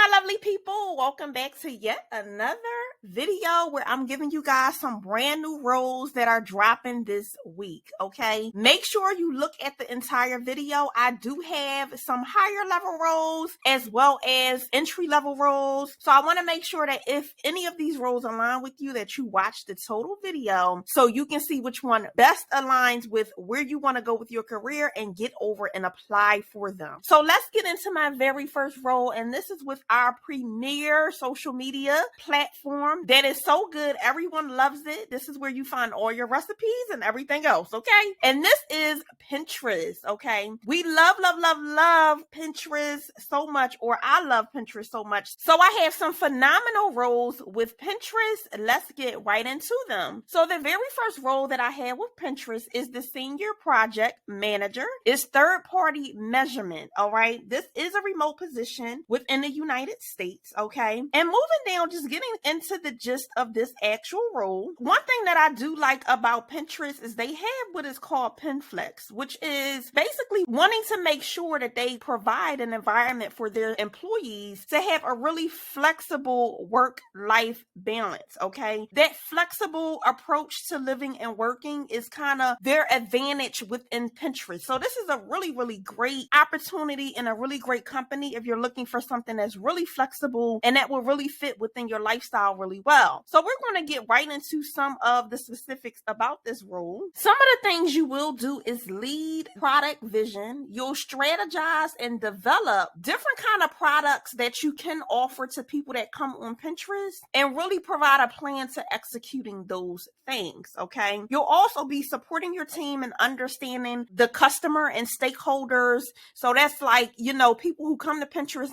my lovely people. Welcome back to yet another video where I'm giving you guys some brand new roles that are dropping this week, okay? Make sure you look at the entire video. I do have some higher level roles as well as entry level roles. So I want to make sure that if any of these roles align with you, that you watch the total video so you can see which one best aligns with where you want to go with your career and get over and apply for them. So let's get into my very first role, and this is with our premier social media platform that is so good. Everyone loves it. This is where you find all your recipes and everything else, okay? And this is Pinterest, okay? We love Pinterest so much, or I love Pinterest so much. So I have some phenomenal roles with Pinterest. Let's get right into them. So the very first role that I have with Pinterest is the senior project manager. It's third-party measurement, all right? This is a remote position within the United States, okay? And moving down, just getting into the gist of this actual role, one thing that I do like about Pinterest is they have what is called PinFlex, which is basically wanting to make sure that they provide an environment for their employees to have a really flexible work-life balance, okay? That flexible approach to living and working is kind of their advantage within Pinterest. So this is a really, really great opportunity and a really great company if you're looking for something that's really flexible and that will really fit within your lifestyle really well. So we're going to get right into some of the specifics about this role. Some of the things you will do is lead product vision. You'll strategize and develop different kind of products that you can offer to people that come on Pinterest and really provide a plan to executing those things, okay? You'll also be supporting your team and understanding the customer and stakeholders. So that's like, you know, people who come to Pinterest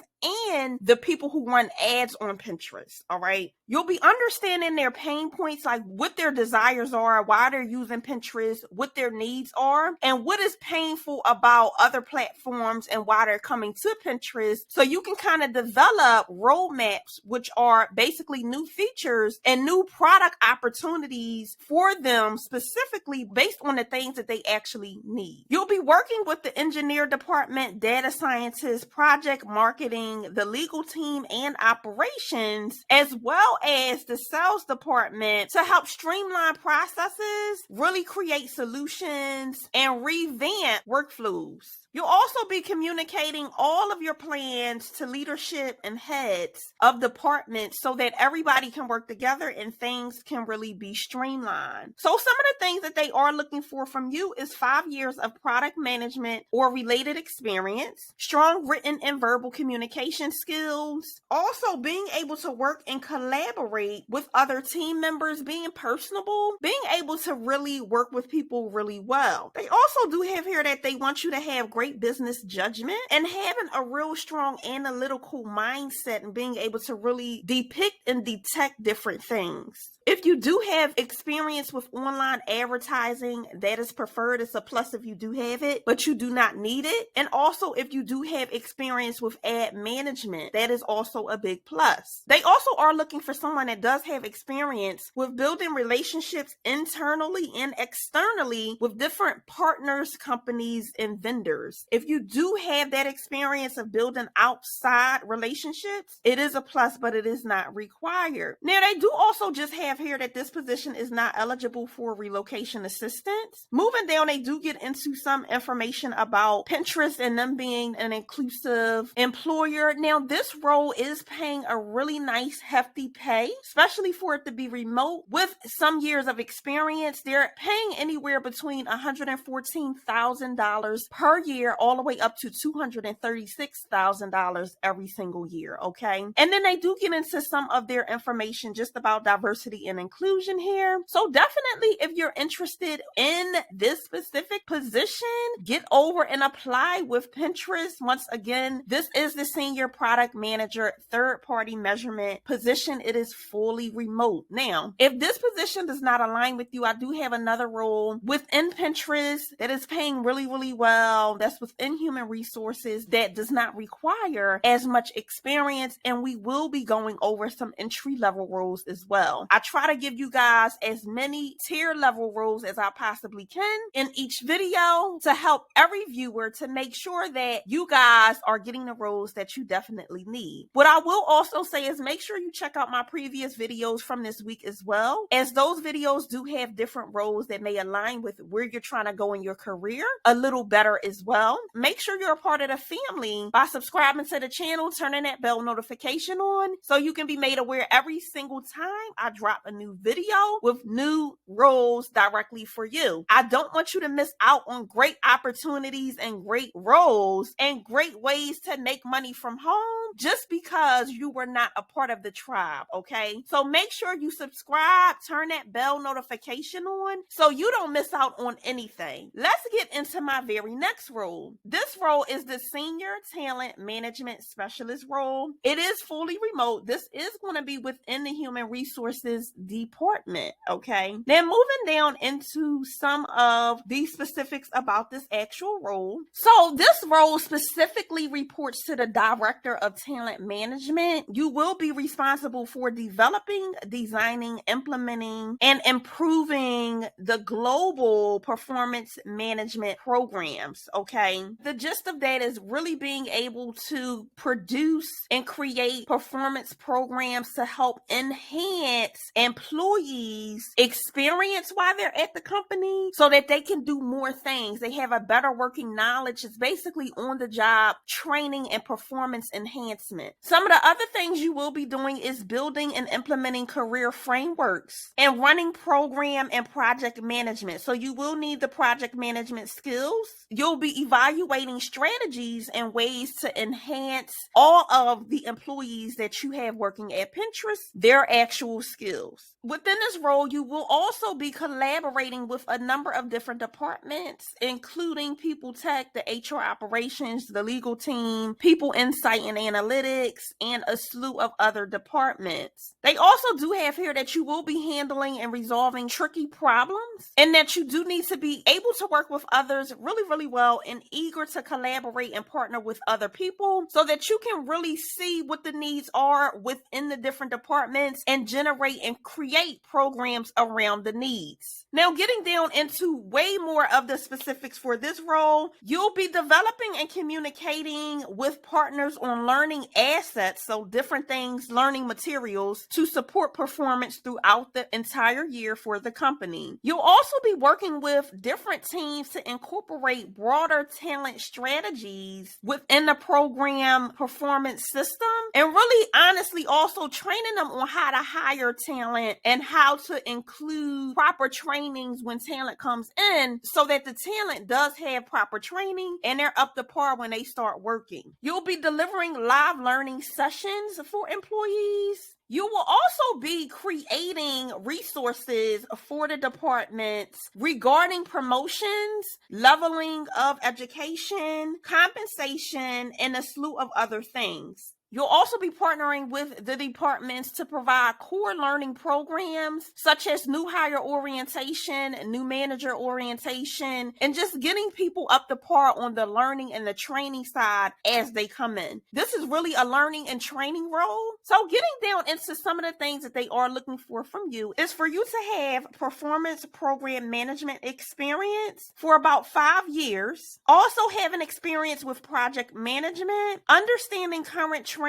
and the people who run ads on Pinterest, all right? You'll be understanding their pain points, like what their desires are, why they're using Pinterest, what their needs are, and what is painful about other platforms and why they're coming to Pinterest. So you can kind of develop roadmaps, which are basically new features and new product opportunities for them specifically based on the things that they actually need. You'll be working with the engineer department, data scientists, project marketing, the legal team, and operations, as well as the sales department to help streamline processes, really create solutions, and revamp workflows. You'll also be communicating all of your plans to leadership and heads of departments so that everybody can work together and things can really be streamlined. So some of the things that they are looking for from you is 5 years of product management or related experience, strong written and verbal communication skills, also being able to work and collaborate with other team members, being personable, being able to really work with people really well. They also do have here that they want you to have great business judgment and having a real strong analytical mindset and being able to really depict and detect different things. If you do have experience with online advertising, that is preferred. It's a plus if you do have it, but you do not need it. And also, if you do have experience with ad management, that is also a big plus. They also are looking for someone that does have experience with building relationships internally and externally with different partners, companies, and vendors. If you do have that experience of building outside relationships, it is a plus, but it is not required. Now, they do also just have here that this position is not eligible for relocation assistance. Moving down, they do get into some information about Pinterest and them being an inclusive employer. Now, this role is paying a really nice hefty pay, especially for it to be remote with some years of experience. They're paying anywhere between $114,000 per year all the way up to $236,000 every single year, okay? And then they do get into some of their information just about diversity and inclusion here. So definitely, if you're interested in this specific position, get over and apply with Pinterest. Once again, this is the senior product manager, third-party measurement position. It is fully remote. Now, if this position does not align with you, I do have another role within Pinterest that is paying really, really well. That's that's within human resources that does not require as much experience, and we will be going over some entry level roles as well. I try to give you guys as many tier level roles as I possibly can in each video to help every viewer to make sure that you guys are getting the roles that you definitely need. What I will also say is make sure you check out my previous videos from this week as well, as those videos do have different roles that may align with where you're trying to go in your career a little better as well. Make sure you're a part of the family by subscribing to the channel, turning that bell notification on so you can be made aware every single time I drop a new video with new roles directly for you. I don't want you to miss out on great opportunities and great roles and great ways to make money from home just because you were not a part of the tribe, okay? So make sure you subscribe, turn that bell notification on so you don't miss out on anything. Let's get into my very next role. This role is the Senior Talent Management Specialist role. It is fully remote. This is going to be within the Human Resources Department, okay? Now moving down into some of the specifics about this actual role. So this role specifically reports to the Director of Talent Management. You will be responsible for developing, designing, implementing, and improving the global performance management programs, okay? The gist of that is really being able to produce and create performance programs to help enhance employees' experience while they're at the company so that they can do more things. They have a better working knowledge. It's basically on the job training and performance enhancement. Some of the other things you will be doing is building and implementing career frameworks and running program and project management. So you will need the project management skills. You'll be evaluating strategies and ways to enhance all of the employees that you have working at Pinterest, their actual skills. Within this role, you will also be collaborating with a number of different departments, including people tech, the HR operations, the legal team, people insight and analytics, and a slew of other departments. They also do have here that you will be handling and resolving tricky problems, and that you do need to be able to work with others really, really well and eager to collaborate and partner with other people so that you can really see what the needs are within the different departments and generate and create programs around the needs. Now, getting down into way more of the specifics for this role, you'll be developing and communicating with partners on learning assets, so different things, learning materials to support performance throughout the entire year for the company. You'll also be working with different teams to incorporate broader talent strategies within the program performance system, and really honestly also training them on how to hire talent and how to include proper trainings when talent comes in so that the talent does have proper training and they're up to par when they start working. You'll be delivering live learning sessions for employees. You will also be creating resources for the departments regarding promotions, leveling of education, compensation, and a slew of other things. You'll also be partnering with the departments to provide core learning programs such as new hire orientation, new manager orientation, and just getting people up to par on the learning and the training side as they come in. This is really a learning and training role. So getting down into some of the things that they are looking for from you is for you to have performance program management experience for about 5 years. Also have an experience with project management, understanding current trends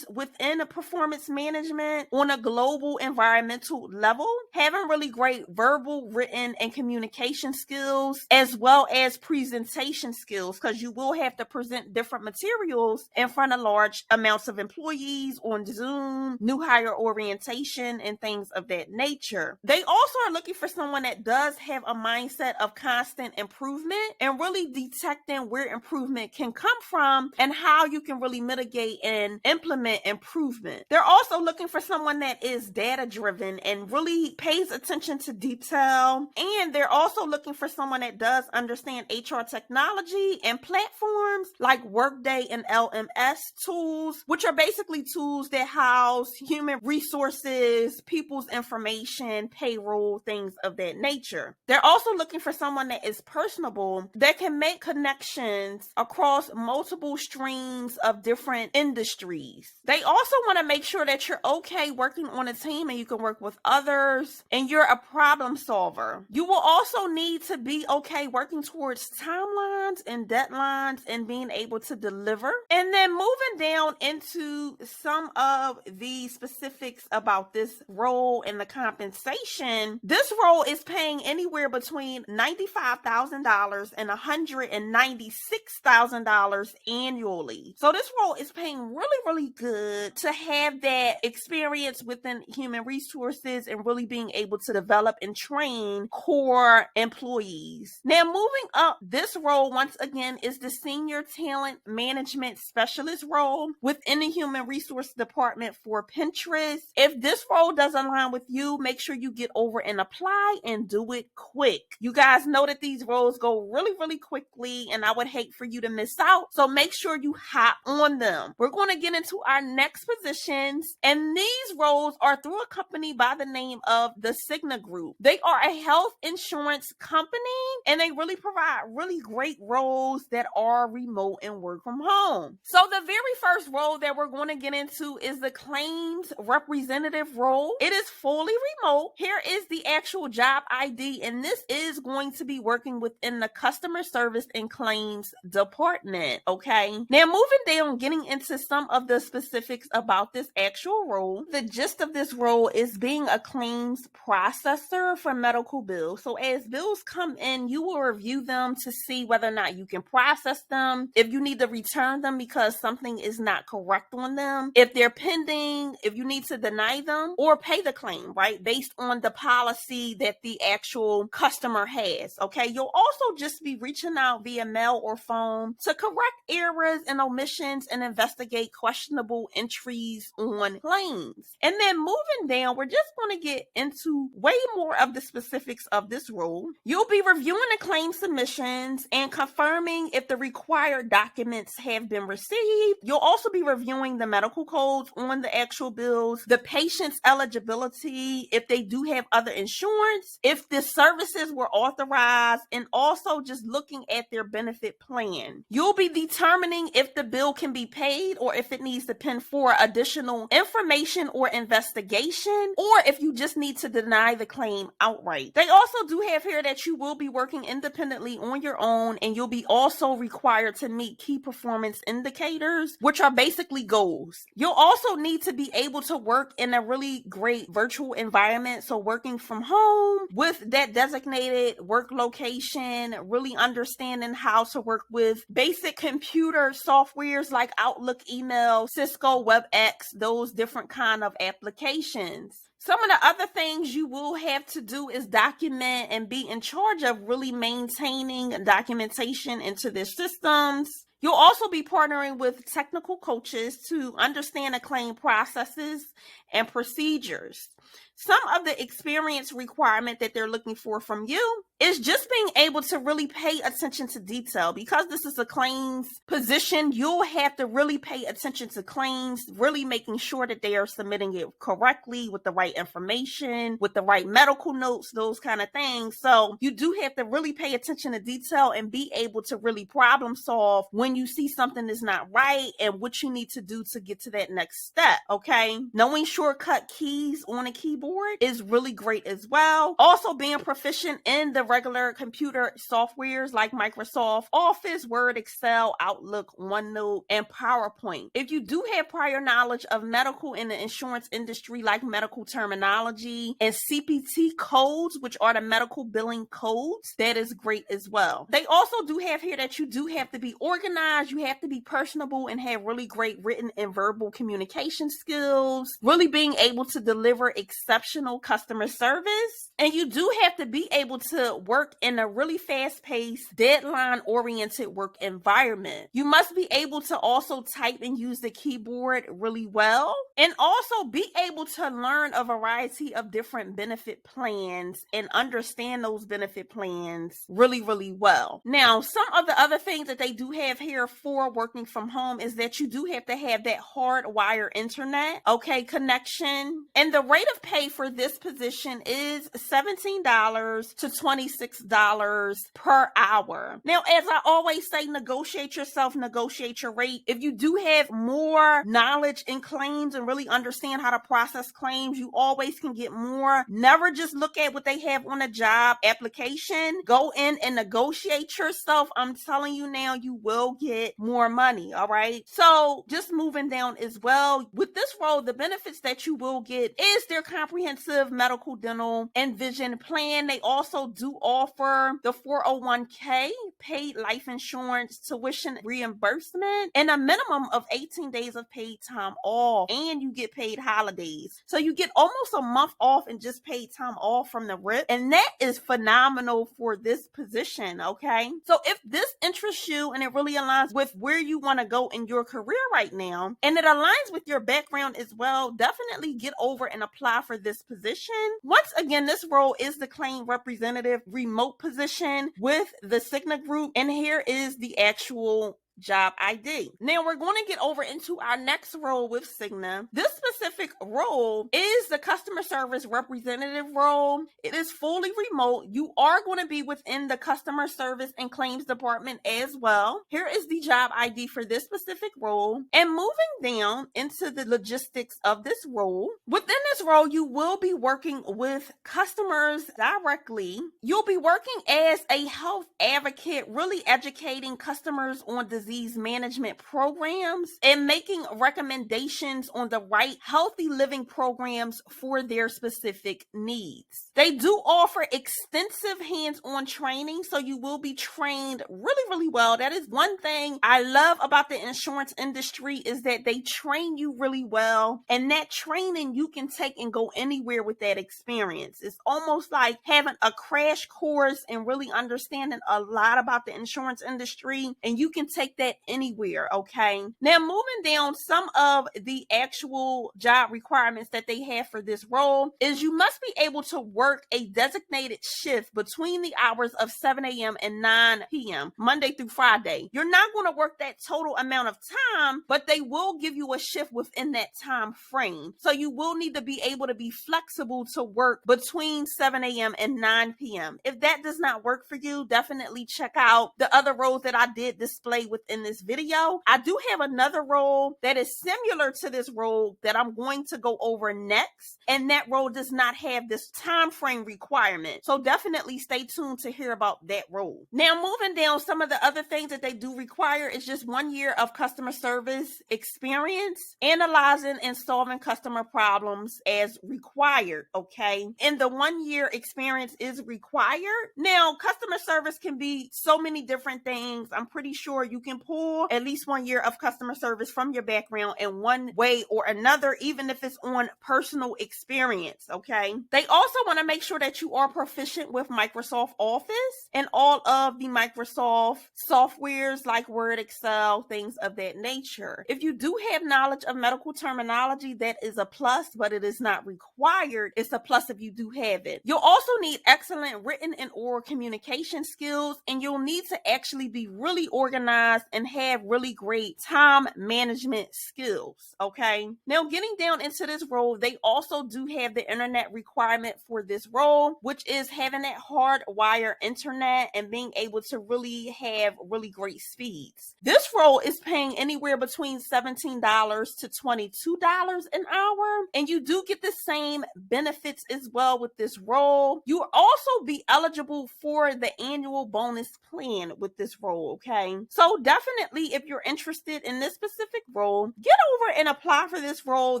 within a performance management on a global environmental level, having really great verbal, written, and communication skills, as well as presentation skills, because you will have to present different materials in front of large amounts of employees on Zoom, new hire orientation, and things of that nature. They also are looking for someone that does have a mindset of constant improvement and really detecting where improvement can come from and how you can really mitigate and implement improvement. They're also looking for someone that is data driven and really pays attention to detail. And they're also looking for someone that does understand HR technology and platforms like Workday and LMS tools, which are basically tools that house human resources, people's information, payroll, things of that nature. They're also looking for someone that is personable, that can make connections across multiple streams of different industries. They also want to make sure that you're okay working on a team and you can work with others and you're a problem solver. You will also need to be okay working towards timelines and deadlines and being able to deliver. And then moving down into some of the specifics about this role and the compensation, this role is paying anywhere between $95,000 and $196,000 annually. So this role is paying really, really good to have that experience within human resources and really being able to develop and train core employees. Now, moving up, this role once again is the Senior Talent Management Specialist role within the Human Resource Department for Pinterest. If this role doesn't align with you, make sure you get over and apply and do it quick. You guys know that these roles go really, really quickly, and I would hate for you to miss out. So make sure you hop on them. We're going to get into our next positions, and these roles are through a company by the name of the Cigna Group. They are a health insurance company, and they really provide really great roles that are remote and work from home. So the very first role that we're going to get into is the claims representative role. It is fully remote. Here is the actual job ID, and this is going to be working within the customer service and claims department. Okay. Now moving down, getting into some of the specifics about this actual role. The gist of this role is being a claims processor for medical bills. So as bills come in, you will review them to see whether or not you can process them, if you need to return them because something is not correct on them, if they're pending, if you need to deny them or pay the claim, right, based on the policy that the actual customer has. Okay. You'll also just be reaching out via mail or phone to correct errors and omissions and investigate questionable entries on claims. And then moving down, we're just going to get into way more of the specifics of this role. You'll be reviewing the claim submissions and confirming if the required documents have been received. You'll also be reviewing the medical codes on the actual bills, the patient's eligibility, if they do have other insurance, if the services were authorized, and also just looking at their benefit plan. You'll be determining if the bill can be paid or if it needs to pin for additional information or investigation, or if you just need to deny the claim outright. They also do have here that you will be working independently on your own, and you'll be also required to meet key performance indicators, which are basically goals. You'll also need to be able to work in a really great virtual environment. So working from home with that designated work location, really understanding how to work with basic computer softwares like Outlook, email, Cisco, WebEx, those different kind of applications. Some of the other things you will have to do is document and be in charge of really maintaining documentation into their systems. You'll also be partnering with technical coaches to understand the claim processes and procedures. Some of the experience requirement that they're looking for from you is just being able to really pay attention to detail. Because this is a claims position, you'll have to really pay attention to claims, really making sure that they are submitting it correctly with the right information, with the right medical notes, those kind of things. So you do have to really pay attention to detail and be able to really problem solve when you see something is not right and what you need to do to get to that next step. Okay. Knowing shortcut keys on a keyboard is really great as well. Also being proficient in the regular computer softwares like Microsoft Office, Word, Excel, Outlook, OneNote, and PowerPoint. If you do have prior knowledge of medical and the insurance industry like medical terminology and CPT codes, which are the medical billing codes, that is great as well. They also do have here that you do have to be organized organized, you have to be personable and have really great written and verbal communication skills, really being able to deliver exceptional customer service. And you do have to be able to work in a really fast-paced, deadline-oriented work environment. You must be able to also type and use the keyboard really well, and also be able to learn a variety of different benefit plans and understand those benefit plans really, really well. Now, some of the other things that they do have here for working from home is that you do have to have that hardwire internet, connection. And the rate of pay for this position is $17 to $26 per hour. Now, as I always say, negotiate yourself, negotiate your rate. If you do have more knowledge in claims and really understand how to process claims, you always can get more. Never just look at what they have on a job application. Go in and negotiate yourself. I'm telling you now, you will get more money. All right. So just moving down as well, with this role, the benefits that you will get is their comprehensive medical, dental, and vision plan. They also do offer the 401k, paid life insurance, tuition reimbursement, and a minimum of 18 days of paid time off. And you get paid holidays. So you get almost a month off and just paid time off from the rip. And that is phenomenal for this position. Okay. So if this interests you and it really aligns with where you want to go in your career right now, and it aligns with your background as well, definitely get over and apply for this position. Once again, this role is the claim representative remote position with the Cigna group. And here is the actual job ID. Now we're going to get over into our next role with Cigna. This specific role is the customer service representative role. It is fully remote. You are going to be within the customer service and claims department as well. Here is the job ID for this specific role. And moving down into the logistics of this role, within this role, you will be working with customers directly. You'll be working as a health advocate, really educating customers on disease management programs and making recommendations on the right healthy living programs for their specific needs. They do offer extensive hands-on training, so you will be trained really, really well. That is one thing I love about the insurance industry, is that they train you really well, and that training you can take and go anywhere with that experience. It's almost like having a crash course and really understanding a lot about the insurance industry, and you can take that anywhere. Okay. Now moving down, some of the actual job requirements that they have for this role is you must be able to work a designated shift between the hours of 7 a.m. and 9 p.m. Monday through Friday. You're not going to work that total amount of time, but they will give you a shift within that time frame. So you will need to be able to be flexible to work between 7 a.m. and 9 p.m. If that does not work for you, definitely check out the other roles that I did display within this video. I do have another role that is similar to this role that I'm going to go over next, and that role does not have this time frame requirement. So definitely stay tuned to hear about that role. Now moving down, some of the other things that they do require is just 1 year of customer service experience, analyzing and solving customer problems as required. Okay. And the 1 year experience is required. Now, customer service can be so many different things. I'm pretty sure you can pull at least 1 year of customer service from your background in one way or another, even if it's on personal experience. Okay. They also want to make sure that you are proficient with Microsoft Office and all of the Microsoft softwares like Word, Excel, things of that nature. If you do have knowledge of medical terminology, that is a plus, but it is not required. It's a plus if you do have it. You'll also need excellent written and oral communication skills, and you'll need to actually be really organized and have really great time management skills. Okay. Now, getting down into this role, they also do have the internet requirement for this role, which is having that hardwire internet and being able to really have really great speeds. This role is paying anywhere between $17 to $22 an hour, and you do get the same benefits as well with this role. You will also be eligible for the annual bonus plan with this role. Okay. So definitely, if you're interested in this specific role, get over and apply for this role. role.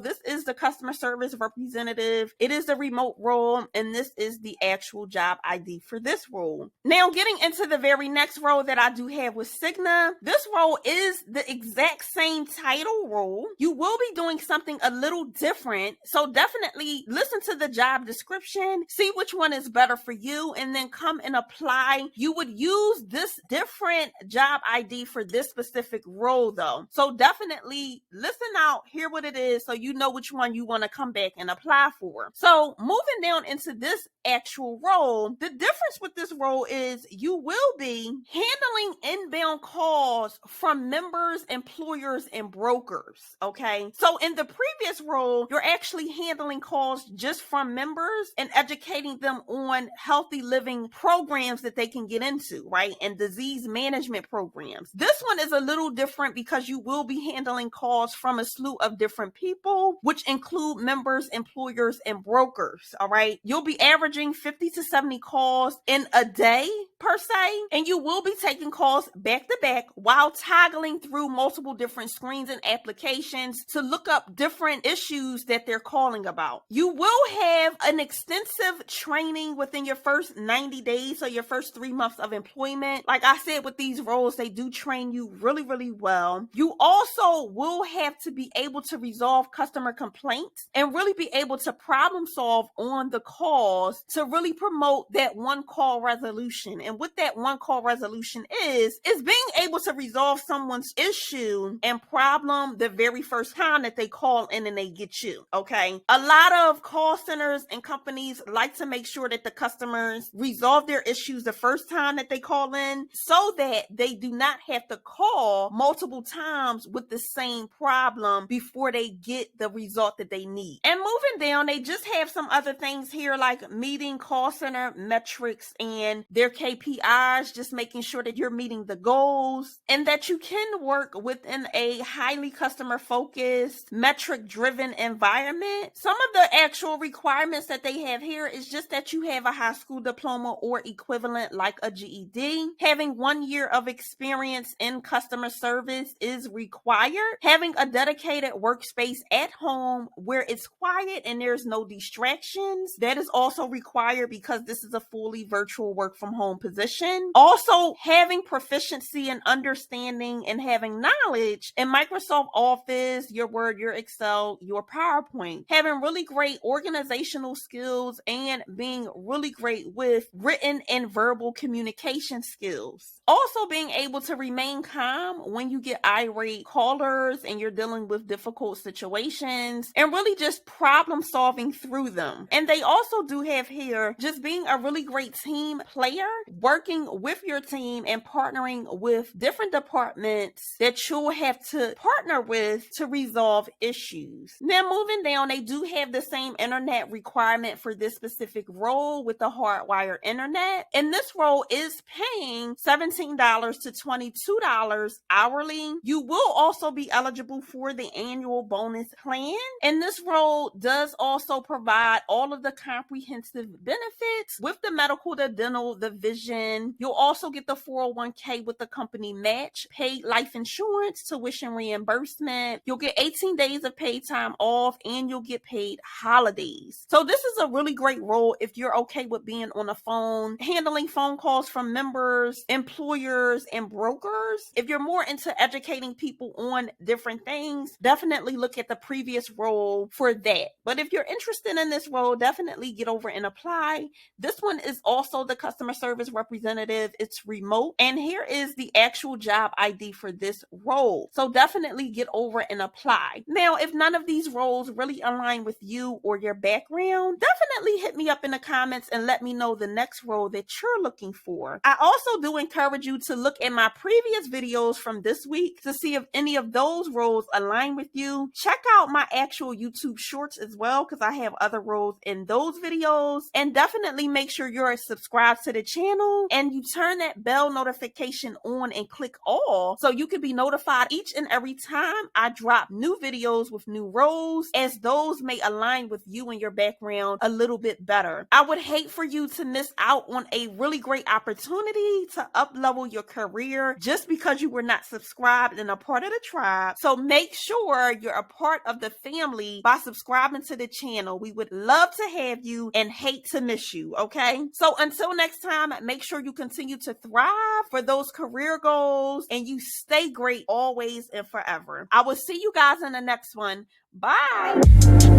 This is the customer service representative. It is the remote role, and this is the actual job ID for this role. Now, getting into the very next role that I do have with Cigna, this role is the exact same title role. You will be doing something a little different, so definitely listen to the job description, see which one is better for you, and then come and apply. You would use this different job ID for this specific role though. So definitely listen out, hear what it is, so you know which one you want to come back and apply for. So moving down into this actual role, the difference with this role is you will be handling inbound calls from members, employers, and brokers. Okay. So in the previous role, you're actually handling calls just from members and educating them on healthy living programs that they can get into, right? And disease management programs. This one is a little different because you will be handling calls from a slew of different people, which include members, employers, and brokers. All right. You'll be averaging 50 to 70 calls in a day per se, and you will be taking calls back to back while toggling through multiple different screens and applications to look up different issues that they're calling about. You will have an extensive training within your first 90 days, so your first 3 months of employment. Like I said, with these roles, they do train you really, really well. You also will have to be able to resolve customer complaints and really be able to problem solve on the calls to really promote that one call resolution. And what that one call resolution is being able to resolve someone's issue and problem the very first time that they call in and they get you. Okay. A lot of call centers and companies like to make sure that the customers resolve their issues the first time that they call in so that they do not have to call multiple times with the same problem before they get the result that they need. And moving down, they just have some other things here like meeting call center metrics and their KPIs, just making sure that you're meeting the goals and that you can work within a highly customer focused, metric driven environment. Some of the actual requirements that they have here is just that you have a high school diploma or equivalent like a GED. Having 1 year of experience in customer service is required. Having a dedicated workspace at home where it's quiet and there's no distractions, that is also required because this is a fully virtual work from home position. Also, having proficiency and understanding and having knowledge in Microsoft Office, your Word, your Excel, your PowerPoint. Having really great organizational skills and being really great with written and verbal communication skills. Also, being able to remain calm when you get irate callers and you're dealing with difficult situations and really just problem solving through them. And they also do have here just being a really great team player, working with your team and partnering with different departments that you'll have to partner with to resolve issues. Now, moving down, they do have the same internet requirement for this specific role with the hardwired internet. And this role is paying $17 to $22 hourly. You will also be eligible for the annual bonus plan. And this role does also provide all of the comprehensive benefits with the medical, the dental, the vision. You'll also get the 401k with the company match, paid life insurance, tuition reimbursement. You'll get 18 days of paid time off and you'll get paid holidays. So this is a really great role if you're okay with being on the phone, handling phone calls from members, employers, and brokers. If you're more into educating people on different things, definitely look at the previous role for that. But if you're interested in this role, definitely get over and apply. This one is also the customer service representative. It's remote. And here is the actual job ID for this role. So definitely get over and apply. Now, if none of these roles really align with you or your background, definitely hit me up in the comments and let me know the next role that you're looking for. I also do encourage you to look at my previous videos from this week to see if any of those roles align with you. Check out my actual YouTube shorts as well because I have other roles in those videos. And definitely make sure you're subscribed to the channel and you turn that bell notification on and click all so you can be notified each and every time I drop new videos with new roles, as those may align with you and your background a little bit better. I would hate for you to miss out on a really great opportunity to up-level your career just because you were not subscribed and a part of the tribe. So make sure you're a part part of the family by subscribing to the channel. We would love to have you and hate to miss you, okay? So until next time, make sure you continue to thrive for those career goals and you stay great always and forever. I will see you guys in the next one. Bye.